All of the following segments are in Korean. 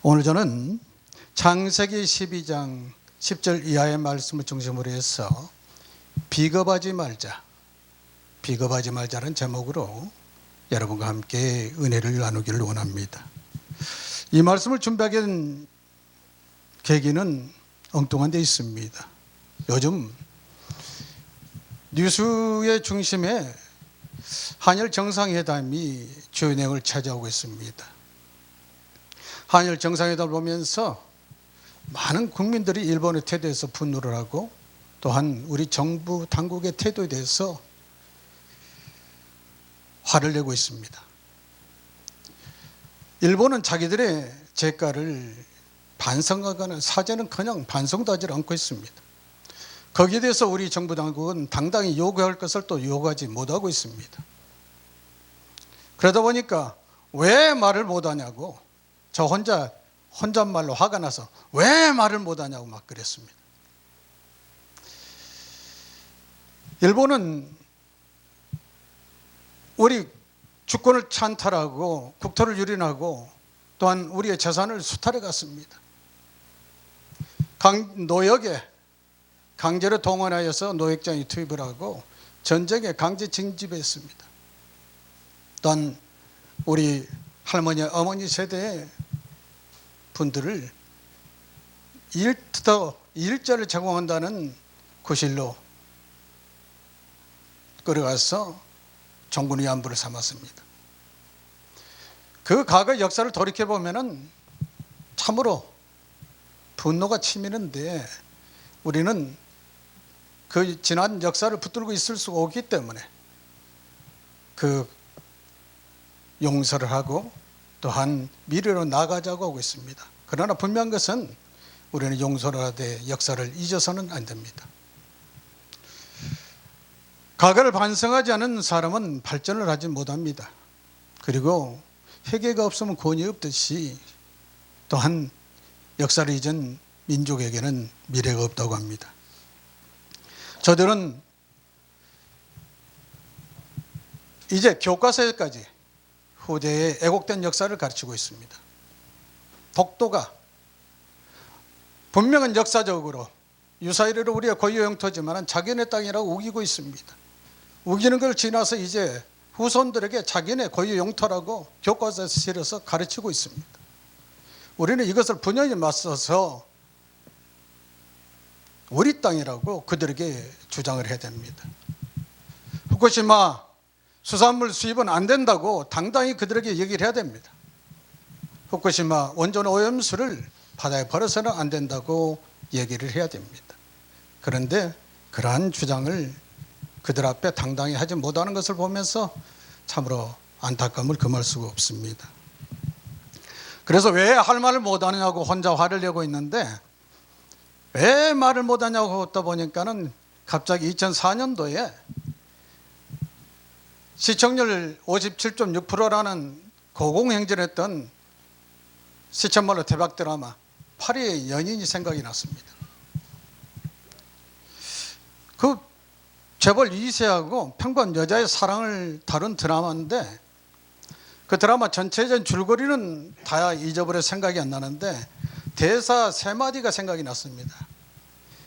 오늘 저는 창세기 12장 10절 이하의 말씀을 중심으로 해서 비겁하지 말자라는 제목으로 여러분과 함께 은혜를 나누기를 원합니다. 이 말씀을 준비하게 된 계기는 엉뚱한 데 있습니다. 요즘 뉴스의 중심에 한일 정상회담이 주요 내용을 차지하고 있습니다. 한일 정상회담을 보면서 많은 국민들이 일본의 태도에서 분노를 하고 또한 우리 정부 당국의 태도에 대해서 화를 내고 있습니다. 일본은 자기들의 재가를 반성하거나 사죄는커녕 반성도 하지 않고 있습니다. 거기에 대해서 우리 정부 당국은 당당히 요구할 것을 또 요구하지 못하고 있습니다. 그러다 보니까 왜 말을 못하냐고, 저 혼잣말로 화가 나서 왜 말을 못하냐고 막 그랬습니다. 일본은 우리 주권을 찬탈하고 국토를 유린하고 또한 우리의 재산을 수탈해 갔습니다. 노역에 강제로 동원하여서 노역장에 투입을 하고 전쟁에 강제 징집했습니다. 또한 우리 할머니, 어머니 세대의 분들을 일자를 제공한다는 구실로 끌어가서 종군 위안부를 삼았습니다. 그 과거 역사를 돌이켜보면 참으로 분노가 치미는데 우리는 그 지난 역사를 붙들고 있을 수가 없기 때문에 그 용서를 하고 또한 미래로 나아가자고 하고 있습니다. 그러나 분명한 것은 우리는 용서를 하되 역사를 잊어서는 안 됩니다. 과거를 반성하지 않은 사람은 발전을 하지 못합니다. 그리고 회개가 없으면 권위 없듯이 또한 역사를 잊은 민족에게는 미래가 없다고 합니다. 저들은 이제 교과서에까지 후대의 애곡된 역사를 가르치고 있습니다. 독도가 분명한 역사적으로 유사일로 우리의 고유 영토지만 자기네 땅이라고 우기고 있습니다. 우기는 걸 지나서 이제 후손들에게 자기네 고유 영토라고 교과서에 실어서 가르치고 있습니다. 우리는 이것을 분연히 맞서서 우리 땅이라고 그들에게 주장을 해야 됩니다. 후쿠시마 수산물 수입은 안 된다고 당당히 그들에게 얘기를 해야 됩니다. 후쿠시마 원전 오염수를 바다에 버려서는 안 된다고 얘기를 해야 됩니다. 그런데 그러한 주장을 그들 앞에 당당히 하지 못하는 것을 보면서 참으로 안타까움을 금할 수가 없습니다. 그래서 왜 할 말을 못하느냐고 혼자 화를 내고 있는데, 왜 말을 못하냐고 하다 보니까는 갑자기 2004년도에 시청률 57.6%라는 고공행진했던 시청말로 대박 드라마 파리의 연인이 생각이 났습니다. 그 재벌 2세하고 평범한 여자의 사랑을 다룬 드라마인데 그 드라마 전체적인 줄거리는 다 잊어버려 생각이 안 나는데 대사 3마디가 생각이 났습니다.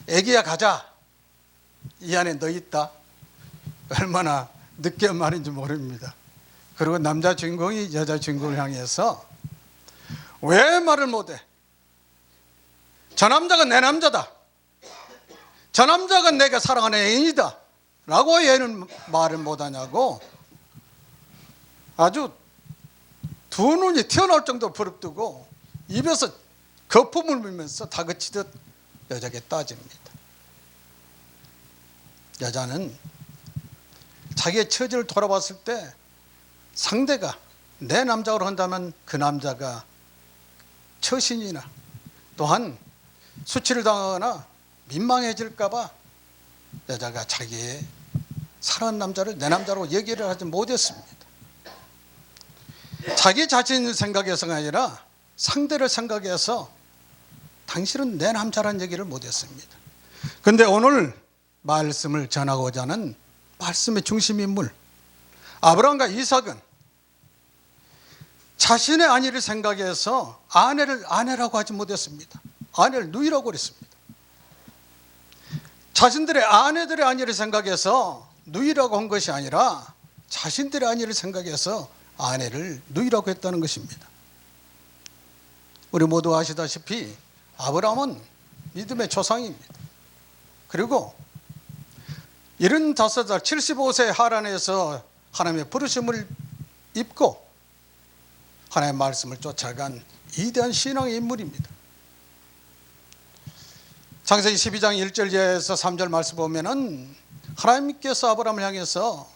애기야 가자, 이 안에 너 있다. 얼마나 느끼한 말인지 모릅니다. 그리고 남자 주인공이 여자 주인공을 향해서 왜 말을 못해? 저 남자가 내 남자다. 저 남자가 내가 사랑하는 애인이다 라고 얘는 말을 못하냐고 아주 두 눈이 튀어나올 정도로 부릅뜨고 입에서 거품을 물면서 다그치듯 여자에게 따집니다. 여자는 자기의 처지를 돌아봤을 때 상대가 내 남자로 한다면 그 남자가 처신이나 또한 수치를 당하거나 민망해질까봐 여자가 자기의 사랑하는 남자를 내 남자로 얘기를 하지 못했습니다. 자기 자신을 생각해서가 아니라 상대를 생각해서 당신은 내 남자라는 얘기를 못했습니다. 그런데 오늘 말씀을 전하고자 하는 말씀의 중심 인물 아브라함과 이삭은 자신의 아내를 생각해서 아내를 아내라고 하지 못했습니다. 아내를 누이라고 그랬습니다. 자신들의 아내들의 아내를 생각해서 누이라고 한 것이 아니라 자신들의 아내를 생각해서 아내를 누이라고 했다는 것입니다. 우리 모두 아시다시피 아브라함은 믿음의 조상입니다. 그리고 75살 75세 하란에서 하나님의 부르심을 입고 하나님의 말씀을 쫓아간 위대한 신앙의 인물입니다. 창세기 12장 1절에서 3절 말씀 보면은 하나님께서 아브라함을 향해서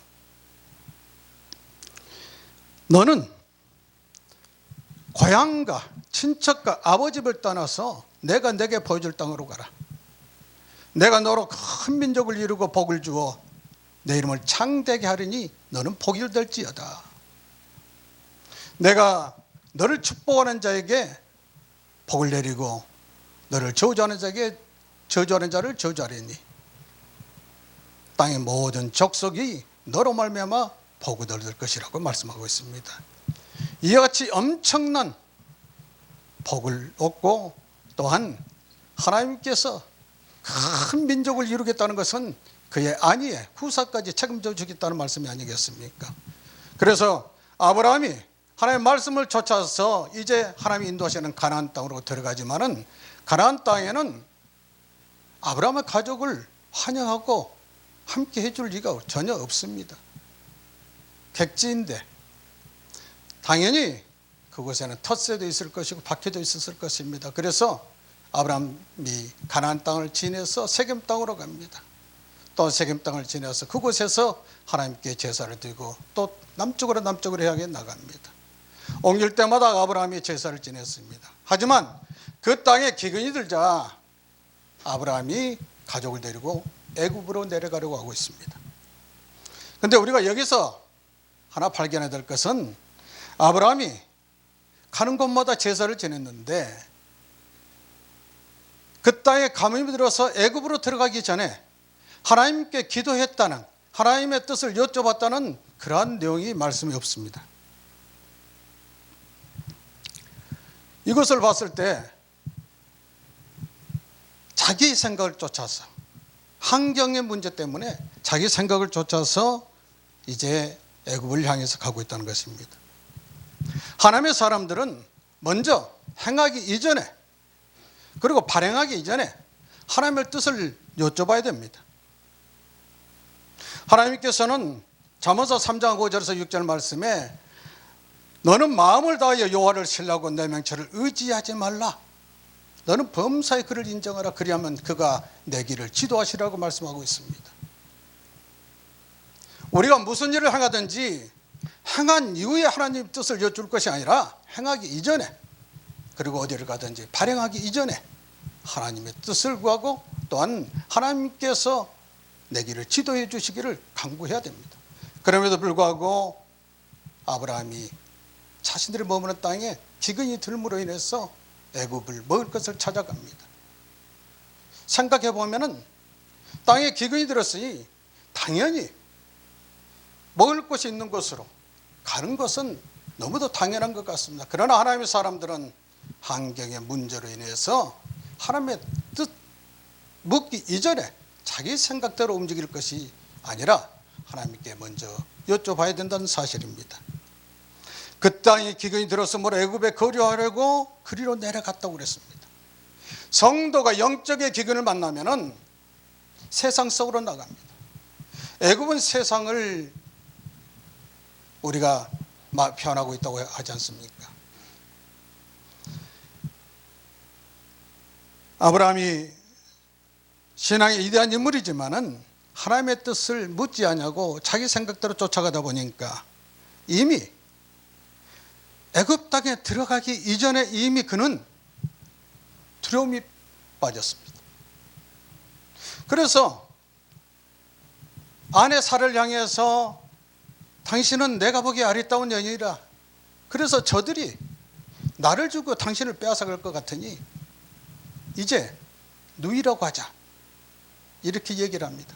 너는 고향과 친척과 아버지를 떠나서 내가 내게 보여줄 땅으로 가라. 내가 너로 큰 민족을 이루고 복을 주어 내 이름을 창대하게 하리니 너는 복이 될지어다. 내가 너를 축복하는 자에게 복을 내리고 너를 저주하는 자에게 저주하는 자를 저주하리니 땅의 모든 족속이 너로 말미암아 복을 얻을 것이라고 말씀하고 있습니다. 이와 같이 엄청난 복을 얻고 또한 하나님께서 큰 민족을 이루겠다는 것은 그의 아니의 후사까지 책임져 주겠다는 말씀이 아니겠습니까? 그래서 아브라함이 하나님의 말씀을 쫓아서 이제 하나님이 인도하시는 가나안 땅으로 들어가지만은 가나안 땅에는 아브라함의 가족을 환영하고 함께 해줄 리가 전혀 없습니다. 객지인데 당연히 그곳에는 텃세도 있을 것이고 박해도 있었을 것입니다. 그래서 아브라함이 가나안 땅을 지내서 세겜 땅으로 갑니다. 또 세겜 땅을 지내서 그곳에서 하나님께 제사를 드리고 또 남쪽으로 향해 나갑니다. 옮길 때마다 아브라함이 제사를 지냈습니다. 하지만 그 땅에 기근이 들자 아브라함이 가족을 데리고 애굽으로 내려가려고 하고 있습니다. 그런데 우리가 여기서 하나 발견해야 될 것은 아브라함이 가는 곳마다 제사를 지냈는데 그 땅에 가뭄이 들어서 애굽으로 들어가기 전에 하나님께 기도했다는, 하나님의 뜻을 여쭤봤다는 그러한 내용이 말씀이 없습니다. 이것을 봤을 때 자기 생각을 쫓아서, 환경의 문제 때문에 자기 생각을 쫓아서 이제 애굽을 향해서 가고 있다는 것입니다. 하나님의 사람들은 먼저 행하기 이전에, 그리고 발행하기 이전에 하나님의 뜻을 여쭤봐야 됩니다. 하나님께서는 잠언서 3장 5절에서 6절 말씀에 너는 마음을 다하여 여호와를 신뢰하고 내 명철을 의지하지 말라. 너는 범사에 그를 인정하라. 그리하면 그가 내 길을 지도하시라고 말씀하고 있습니다. 우리가 무슨 일을 행하든지 행한 이후에 하나님 뜻을 여쭐 것이 아니라 행하기 이전에, 그리고 어디를 가든지 발행하기 이전에 하나님의 뜻을 구하고 또한 하나님께서 내 길을 지도해 주시기를 간구해야 됩니다. 그럼에도 불구하고 아브라함이 자신들이 머무는 땅에 기근이 들므로 인해서 애굽을 먹을 것을 찾아갑니다. 생각해 보면은 땅에 기근이 들었으니 당연히 먹을 것이 있는 곳으로 가는 것은 너무도 당연한 것 같습니다. 그러나 하나님의 사람들은 환경의 문제로 인해서 하나님의 뜻 묻기 이전에 자기 생각대로 움직일 것이 아니라 하나님께 먼저 여쭤봐야 된다는 사실입니다. 그 땅에 기근이 들었으므로 애굽에 거류하려고 그리로 내려갔다고 그랬습니다. 성도가 영적의 기근을 만나면은 세상 속으로 나갑니다. 애굽은 세상을 우리가 표현하고 있다고 하지 않습니까? 아브라함이 신앙의 위대한 인물이지만은 하나님의 뜻을 묻지 않냐고 자기 생각대로 쫓아가다 보니까 이미 애굽 땅에 들어가기 이전에 이미 그는 두려움이 빠졌습니다. 그래서 아내 사를 향해서 당신은 내가 보기에 아리따운 여인이라, 그래서 저들이 나를 주고 당신을 빼앗아갈 것 같으니 이제 누이라고 하자, 이렇게 얘기를 합니다.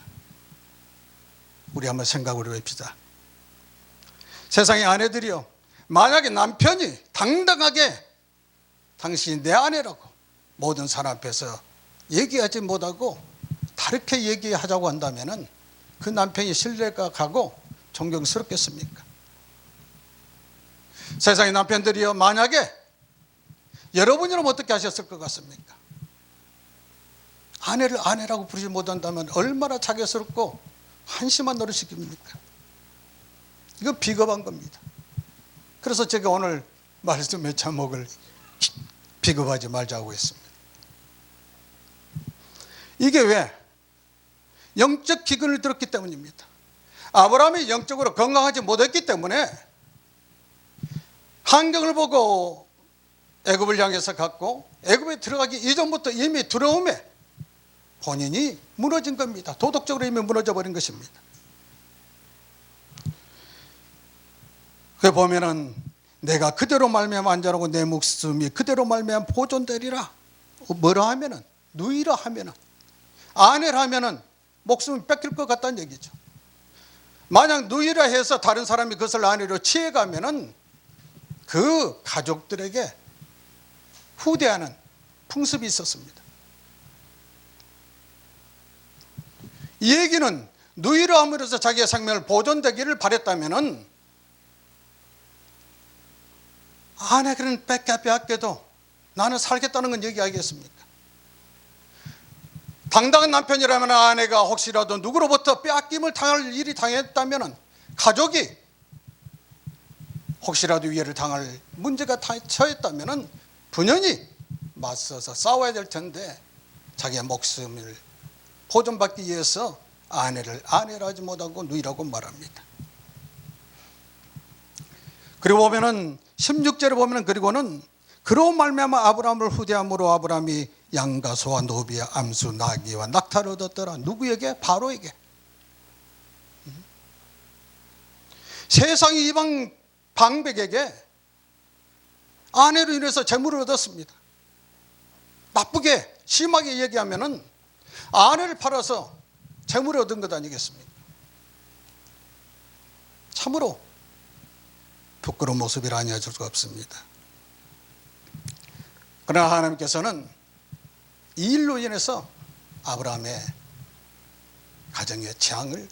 우리 한번 생각을 해봅시다. 세상의 아내들이요, 만약에 남편이 당당하게 당신이 내 아내라고 모든 사람 앞에서 얘기하지 못하고 다르게 얘기하자고 한다면 그 남편이 신뢰가 가고 존경스럽겠습니까? 세상의 남편들이요, 만약에 여러분이라면 어떻게 하셨을 것 같습니까? 아내를 아내라고 부르지 못한다면 얼마나 자괴스럽고 한심한 노릇입니까? 이거 비겁한 겁니다. 그래서 제가 오늘 말씀의 제목을 비겁하지 말자고 했습니다. 이게 왜? 영적 기근을 들었기 때문입니다. 아브라함이 영적으로 건강하지 못했기 때문에 환경을 보고 애굽을 향해서 갔고, 애굽에 들어가기 이전부터 이미 두려움에 본인이 무너진 겁니다. 도덕적으로 이미 무너져 버린 것입니다. 그 보면은 내가 그대로 말미암아 안전하고 내 목숨이 그대로 말미암아 보존되리라. 뭐라 하면은, 누이라 하면은, 아내라 하면은 목숨이 뺏길 것 같다는 얘기죠. 만약 누이라 해서 다른 사람이 그것을 아내로 취해가면은 그 가족들에게 후대하는 풍습이 있었습니다. 이 얘기는 누이라 함으로써 자기의 생명을 보존되기를 바랬다면은 아내는 빼앗겨도 나는 살겠다는 건 얘기하겠습니까? 당당한 남편이라면 아내가 혹시라도 누구로부터 빼앗김을 당할 일이 당했다면 가족이 혹시라도 위해를 당할 문제가 처했다면 분연히 맞서서 싸워야 될 텐데 자기의 목숨을 보존받기 위해서 아내를 아내라 하지 못하고 누이라고 말합니다. 그리고 보면은 16절에 보면은 그리고는 그로 말미암아 아브라함을 후대함으로 아브라함이 양과 소와 노비와 암수 나귀와 낙타를 얻었더라. 누구에게? 바로에게. 세상의 이방 방백에게 아내로 인해서 재물을 얻었습니다. 나쁘게 심하게 얘기하면은 아내를 팔아서 재물을 얻은 것 아니겠습니까? 참으로 부끄러운 모습이라 아니할 수가 없습니다. 그러나 하나님께서는 이 일로 인해서 아브라함의 가정에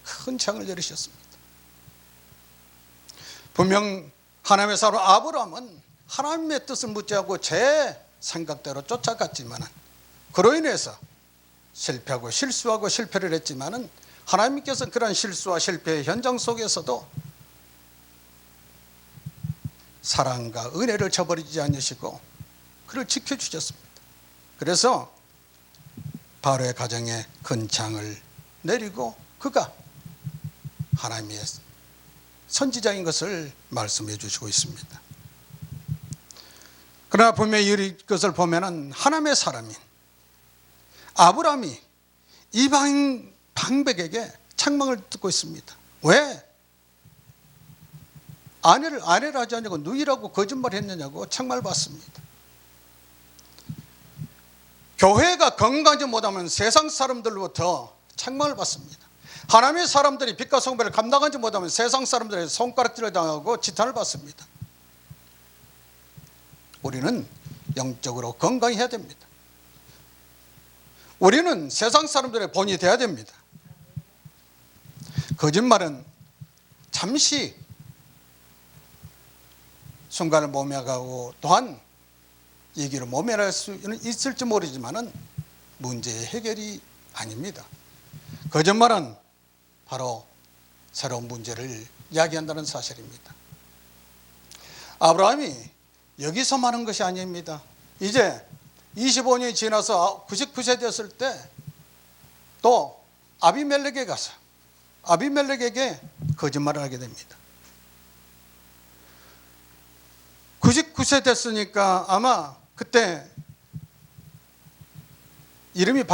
큰 재앙을 내리셨습니다. 분명 하나님의 사람 아브라함은 하나님의 뜻을 묻지 않고 제 생각대로 쫓아갔지만 그로 인해서 실패하고 실수하고 실패를 했지만 하나님께서 그런 실수와 실패의 현장 속에서도 사랑과 은혜를 저버리지 않으시고 그를 지켜주셨습니다. 그래서 바로의 가정에 큰 재앙을 내리고 그가 하나님의 선지자인 것을 말씀해 주시고 있습니다. 그러나 분명히 이것을 보면은 하나님의 사람인 아브라함이 이방 방백에게 책망을 듣고 있습니다. 왜? 아내를 아내라 하지 않냐고 누이라고 거짓말했느냐고 책망을 받습니다. 교회가 건강하지 못하면 세상 사람들로부터 책망을 받습니다. 하나님의 사람들이 빛과 성배를 감당하지 못하면 세상 사람들의 손가락질을 당하고 지탄을 받습니다. 우리는 영적으로 건강해야 됩니다. 우리는 세상 사람들의 본이 되어야 됩니다. 거짓말은 잠시 순간을 모면하고 또한 얘기를 모면할 수 있을지 모르지만 문제의 해결이 아닙니다. 거짓말은 바로 새로운 문제를 이야기한다는 사실입니다. 아브라함이 여기서 하는 것이 아닙니다. 이제 25년이 지나서 99세 됐을 때 또 아비멜렉에 가서 아비멜렉에게 거짓말을 하게 됩니다. 99세 됐으니까 아마 그때 이름이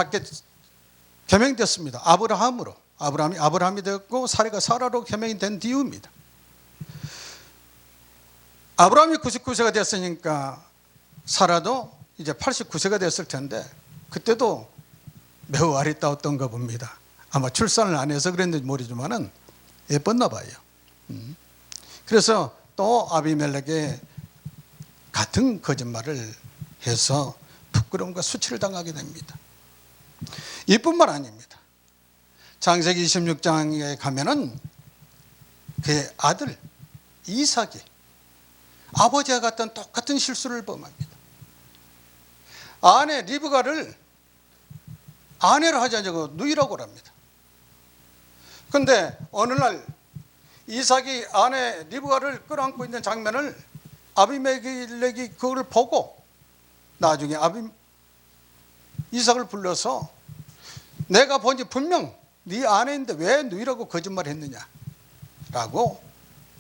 개명됐습니다. 아브라함으로. 아브라함이 아브라함이 되었고 사라가 사라로 개명이 된 이유입니다. 아브라함이 99세가 됐으니까 사라도 이제 89세가 됐을 텐데 그때도 매우 아리따웠던가 봅니다. 아마 출산을 안 해서 그랬는지 모르지만은 예뻤나 봐요. 그래서 또 아비멜렉에 같은 거짓말을 해서 부끄러움과 수치를 당하게 됩니다. 이뿐만 아닙니다. 창세기 26장에 가면은 그의 아들 이삭이 아버지와 같은 똑같은 실수를 범합니다. 아내 리브가를 아내로 하지 않고 누이라고 합니다. 그런데 어느 날 이삭이 아내 리브가를 끌어안고 있는 장면을 아비멜렉이 그걸 보고 나중에 이삭을 불러서 내가 본지 분명 네 아내인데 왜 누이라고 거짓말했느냐 라고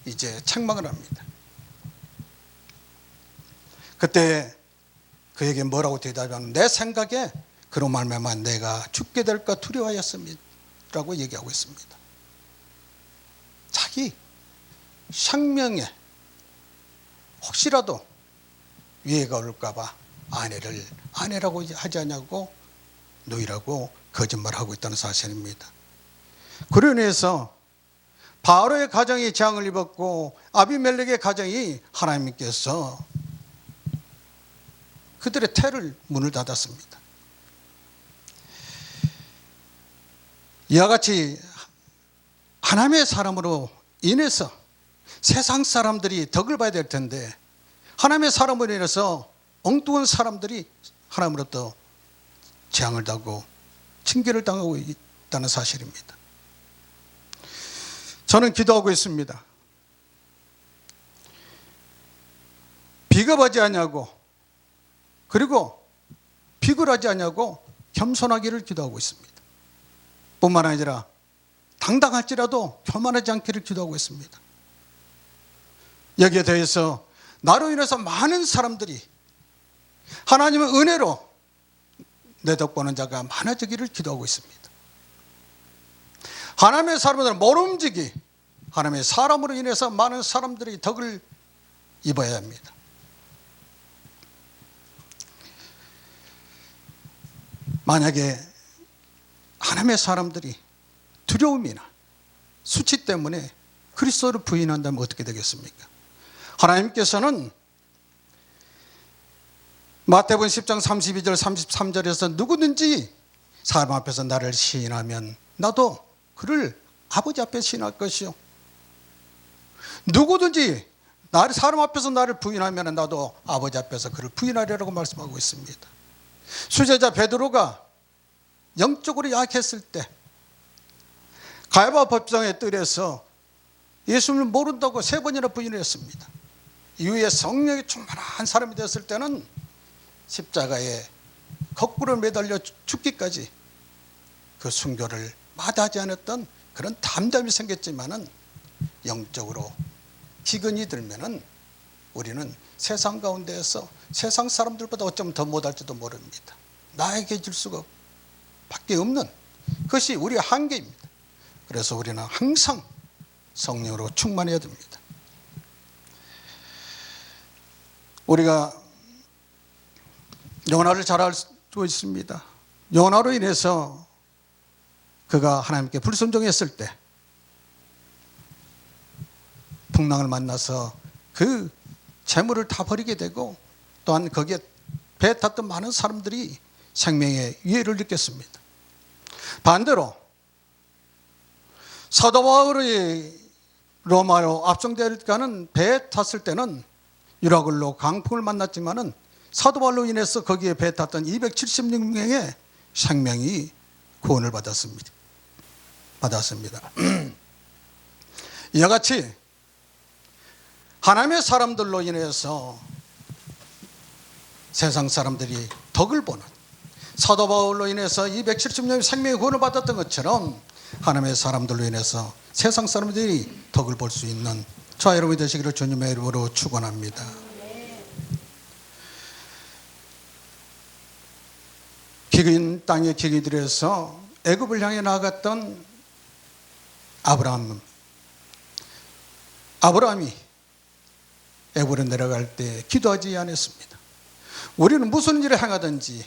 이제 책망을 합니다. 그때 그에게 뭐라고 대답하면 내 생각에 그로 말미암아 내가 죽게 될까 두려워하였습니다 라고 얘기하고 있습니다. 자기 생명에 혹시라도 위해가 올까 봐 아내를 아내라고 하지 않냐고 누이라고 거짓말하고 있다는 사실입니다. 그로 인해서 바로의 가정이 재앙을 입었고 아비멜렉의 가정이 하나님께서 그들의 태를 문을 닫았습니다. 이와 같이 하나님의 사람으로 인해서 세상 사람들이 덕을 봐야 될 텐데 하나님의 사람으로 인해서 엉뚱한 사람들이 하나님으로부터 재앙을 당하고 징계를 당하고 있다는 사실입니다. 저는 기도하고 있습니다. 비겁하지 않냐고 그리고 비굴하지 않냐고 겸손하기를 기도하고 있습니다. 뿐만 아니라 당당할지라도 교만하지 않기를 기도하고 있습니다. 여기에 대해서 나로 인해서 많은 사람들이 하나님의 은혜로 내덕보는 자가 많아지기를 기도하고 있습니다. 하나님의 사람들은 모름지기 하나님의 사람으로 인해서 많은 사람들이 덕을 입어야 합니다. 만약에 하나님의 사람들이 두려움이나 수치 때문에 그리스도를 부인한다면 어떻게 되겠습니까? 하나님께서는 마태복음 10장 32절 33절에서 누구든지 사람 앞에서 나를 시인하면 나도 그를 아버지 앞에 시인할 것이요 누구든지 사람 앞에서 나를 부인하면 나도 아버지 앞에서 그를 부인하리라고 말씀하고 있습니다. 수제자 베드로가 영적으로 약했을 때 가야바 법정의 뜰에서 예수님을 모른다고 3번이나 부인을 했습니다. 이후에 성령이 충만한 사람이 되었을 때는 십자가에 거꾸로 매달려 죽기까지 그 순교를 마다하지 않았던 그런 담담이 생겼지만은 영적으로 기근이 들면은 우리는 세상 가운데에서 세상 사람들보다 어쩌면 더 못할지도 모릅니다. 나에게 줄 수가 밖에 없는 그것이 우리의 한계입니다. 그래서 우리는 항상 성령으로 충만해야 됩니다. 우리가 요나를 잘 알고 있습니다. 요나로 인해서 그가 하나님께 불순종했을 때 풍랑을 만나서 그 재물을 다 버리게 되고 또한 거기에 배 탔던 많은 사람들이 생명의 위해를 느꼈습니다. 반대로 사도 바울이 로마로 압송되가는 배에 탔을 때는 유라굴로 강풍을 만났지만은 사도 바울로 인해서 거기에 배에 탔던 276명의 생명이 구원을 받았습니다. 이와 같이 하나님의 사람들로 인해서 세상 사람들이 덕을 보는 사도 바울로 인해서 270명의 생명의 구원을 받았던 것처럼 하나님의 사람들로 인해서 세상 사람들이 덕을 볼 수 있는 저와 여러분이 되시기를 주님의 이름으로 축원합니다. 기근 땅의 기근들에서 애굽을 향해 나아갔던 아브라함이 애굽으로 내려갈 때 기도하지 않았습니다. 우리는 무슨 일을 행하든지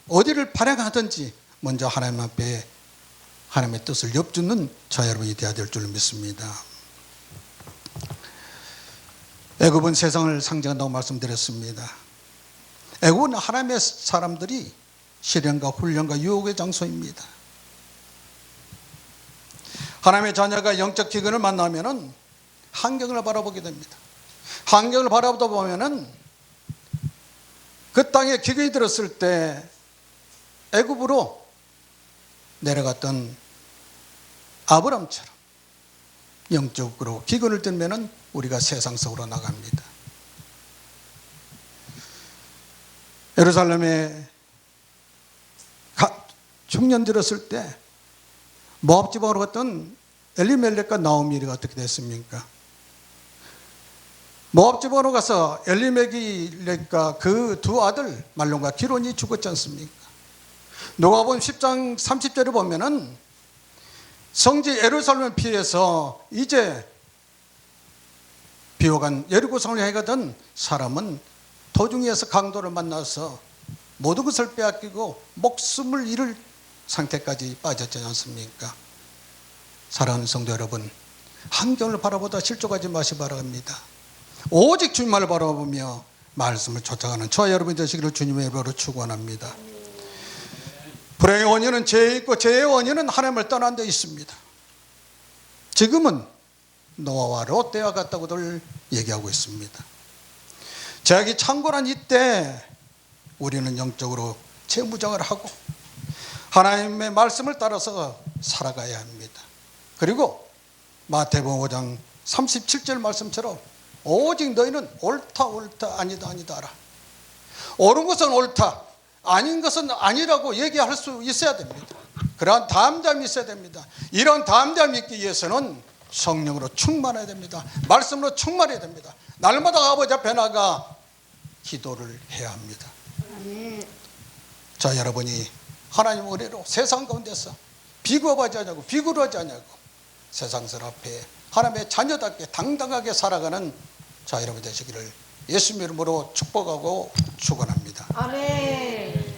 어디를 발행하든지 먼저 하나님 앞에 하나님의 뜻을 엿주는 저 여러분이 되어야 될 줄 믿습니다. 애굽은 세상을 상징한다고 말씀드렸습니다. 애굽은 하나님의 사람들이 시련과 훈련과 유혹의 장소입니다. 하나님의 자녀가 영적 기근을 만나면은 환경을 바라보게 됩니다. 환경을 바라보다 보면은 그 땅에 기근이 들었을 때 애굽으로 내려갔던 아브람처럼 영적으로 기근을 들면은 우리가 세상 속으로 나갑니다. 예루살렘에 중년 들었을 때 모압 지방으로 갔던 엘리멜렉과 나오미가 어떻게 됐습니까? 모압 지방으로 가서 엘리멜렉과 그 두 아들 말론과 기론이 죽었지 않습니까? 누가복음 10장 30절에 보면은 성지 예루살렘을 피해서 이제 비호간 여리고성을 향해 가던 사람은 도중에서 강도를 만나서 모든 것을 빼앗기고 목숨을 잃을 상태까지 빠졌지 않습니까? 사랑하는 성도 여러분, 환경을 바라보다 실족하지 마시기 바랍니다. 오직 주님만을 바라보며 말씀을 쫓아가는 저와 여러분이 되시기를 주님의 이름으로 축원합니다. 불행의 원인은 죄에 있고 죄의 원인은 하나님을 떠난 데 있습니다. 지금은 노아와 롯데와 같다고들 얘기하고 있습니다. 죄악이 창궐한 이때 우리는 영적으로 재무장을 하고 하나님의 말씀을 따라서 살아가야 합니다. 그리고 마태복음 5장 37절 말씀처럼 오직 너희는 옳다 옳다 아니다 아니다 하라. 옳은 것은 옳다, 아닌 것은 아니라고 얘기할 수 있어야 됩니다. 그러한 담대함이 있어야 됩니다. 이런 담대함이 있기 위해서는 성령으로 충만해야 됩니다. 말씀으로 충만해야 됩니다. 날마다 아버지 앞에 나가 기도를 해야 합니다. 자, 여러분이 하나님 은혜로 세상 가운데서 비겁하지 않냐고 비굴하지 않냐고 세상설 앞에 하나님의 자녀답게 당당하게 살아가는 자 여러분 되시기를 예수님 이름으로 축복하고 축원합니다. 아멘.